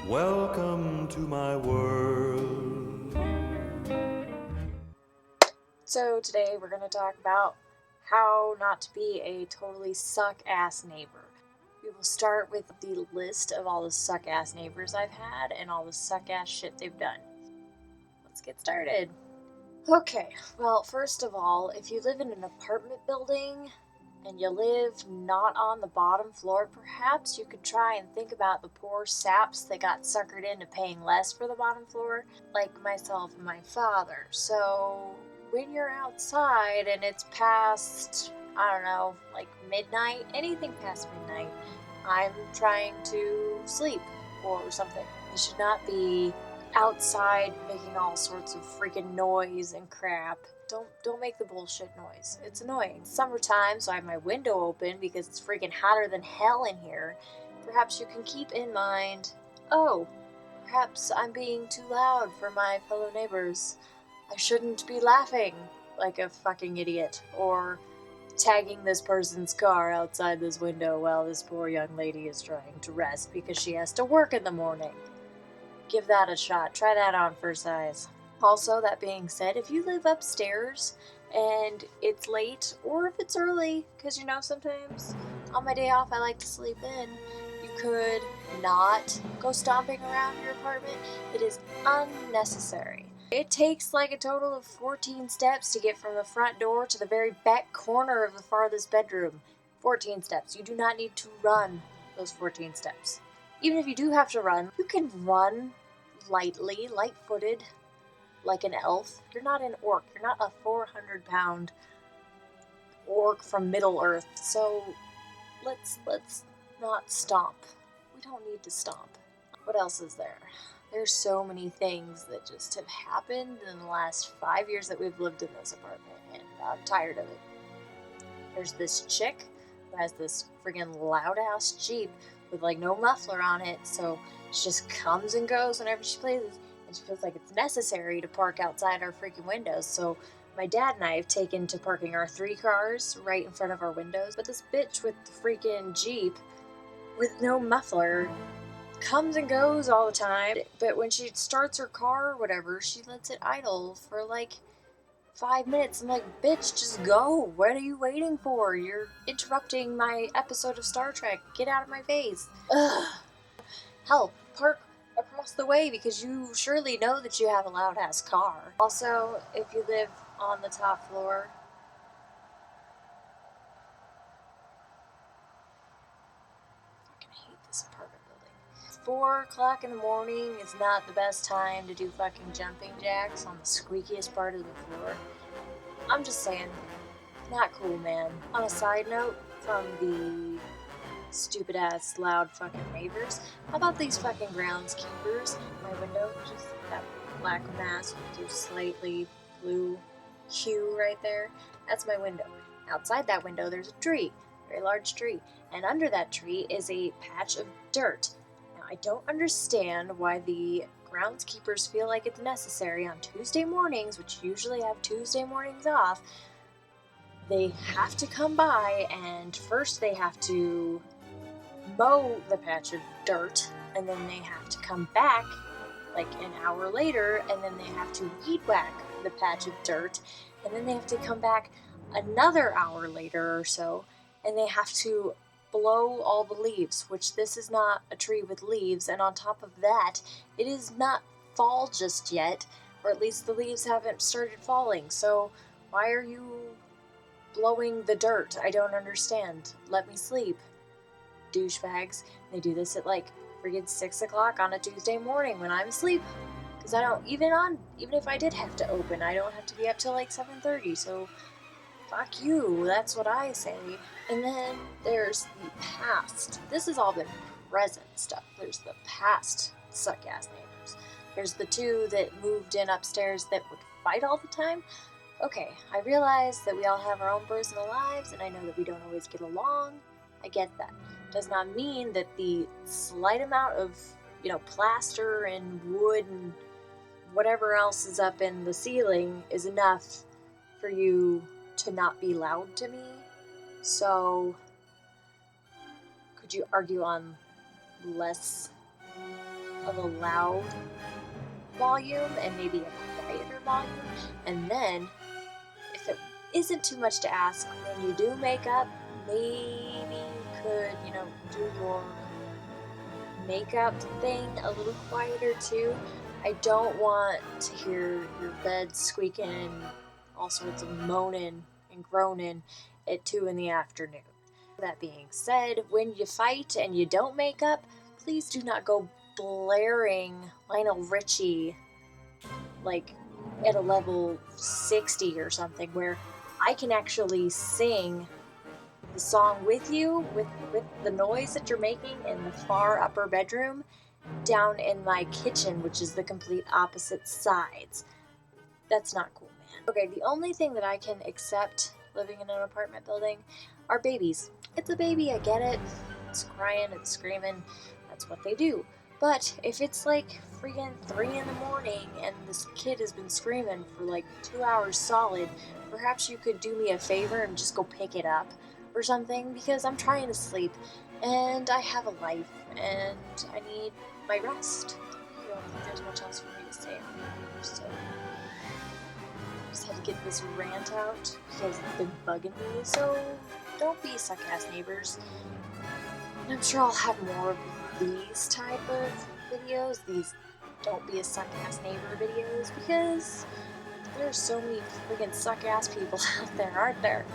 Welcome to my world. So today we're going to talk about how not to be a totally suck-ass neighbor. We will start with the list of all the suck-ass neighbors I've had and all the suck-ass shit they've done. Let's get started. Okay, well, first of all, if you live in an apartment building and you live not on the bottom floor, perhaps you could try and think about the poor saps that got suckered into paying less for the bottom floor, like myself and my father. So when you're outside and it's past, I don't know, like midnight, anything past midnight, I'm trying to sleep or something. You should not be outside making all sorts of freaking noise and crap. Don't make the bullshit noise. It's annoying. It's summertime, so I have my window open because it's freaking hotter than hell in here. Perhaps you can keep in mind, oh, perhaps I'm being too loud for my fellow neighbors. I shouldn't be laughing like a fucking idiot, or tagging this person's car outside this window while this poor young lady is trying to rest because she has to work in the morning. Give that a shot. Try that on for size. Also, that being said, if you live upstairs and it's late, or if it's early, because sometimes on my day off I like to sleep in, you could not go stomping around your apartment. It is unnecessary. It takes like a total of 14 steps to get from the front door to the very back corner of the farthest bedroom. 14 steps. You do not need to run those 14 steps. Even if you do have to run, you can run lightly, light-footed, like an elf. You're not an orc. You're not a 400-pound orc from Middle-earth. So let's not stomp. We don't need to stomp. What else is there? There's so many things that just have happened in the last 5 years that we've lived in this apartment, and I'm tired of it. There's this chick who has this friggin' loud-ass Jeep with like no muffler on it, so she just comes and goes whenever she pleases, and she feels like it's necessary to park outside our freaking windows. So my dad and I have taken to parking our 3 cars right in front of our windows, but this bitch with the freaking Jeep with no muffler comes and goes all the time, but when she starts her car or whatever, she lets it idle for like 5 minutes. I'm like, bitch, just go. What are you waiting for? You're interrupting my episode of Star Trek. Get out of my face. Ugh. Hell, park across the way because you surely know that you have a loud ass car. Also, if you live on the top floor, I fucking hate this apartment building. 4 o'clock in the morning is not the best time to do fucking jumping jacks on the squeakiest part of the floor. I'm just saying, not cool, man. On a side note, from the stupid ass loud fucking neighbors, how about these fucking groundskeepers? My window, just that black mass with just slightly blue hue right there. That's my window. Outside that window, there's a tree, a very large tree, and under that tree is a patch of dirt. Now, I don't understand why the groundskeepers feel like it's necessary on Tuesday mornings, which usually have Tuesday mornings off. They have to come by, and first they have to mow the patch of dirt, and then they have to come back like an hour later, and then they have to weed whack the patch of dirt, and then they have to come back another hour later or so, and they have to blow all the leaves, which this is not a tree with leaves, and on top of that, it is not fall just yet, or at least the leaves haven't started falling, so why are you blowing the dirt? I don't understand. Let me sleep. Douchebags. They do this at like friggin' 6 o'clock on a Tuesday morning when I'm asleep. Because I don't, even if I did have to open, I don't have to be up till like 7:30, so fuck you, that's what I say. And then there's the past. This has all been present stuff. There's the past suck-ass neighbors. There's the 2 that moved in upstairs that would fight all the time. Okay, I realize that we all have our own personal lives, and I know that we don't always get along. I get that. Does not mean that the slight amount of, plaster and wood and whatever else is up in the ceiling is enough for you to not be loud to me. So, could you argue on less of a loud volume and maybe a quieter volume. And then, if it isn't too much to ask, when you do make up, maybe you could, do your makeup thing a little quieter too. I don't want to hear your bed squeaking and all sorts of moaning and groaning at 2 in the afternoon. That being said, when you fight and you don't make up, please do not go blaring Lionel Richie like at a level 60 or something where I can actually sing the song with you, with the noise that you're making in the far upper bedroom, down in my kitchen, which is the complete opposite sides. That's not cool, man. Okay, the only thing that I can accept living in an apartment building are babies. It's a baby, I get it. It's crying, it's screaming. That's what they do. But if it's like freaking 3 in the morning and this kid has been screaming for like 2 hours solid, perhaps you could do me a favor and just go pick it up or something, because I'm trying to sleep and I have a life and I need my rest. I don't think there's much else for me to say on here, so I just had to get this rant out because it's been bugging me. So don't be suck-ass neighbors. And I'm sure I'll have more of these type of videos, these don't be a suck-ass neighbor videos, because there's so many freaking suck-ass people out there, aren't there?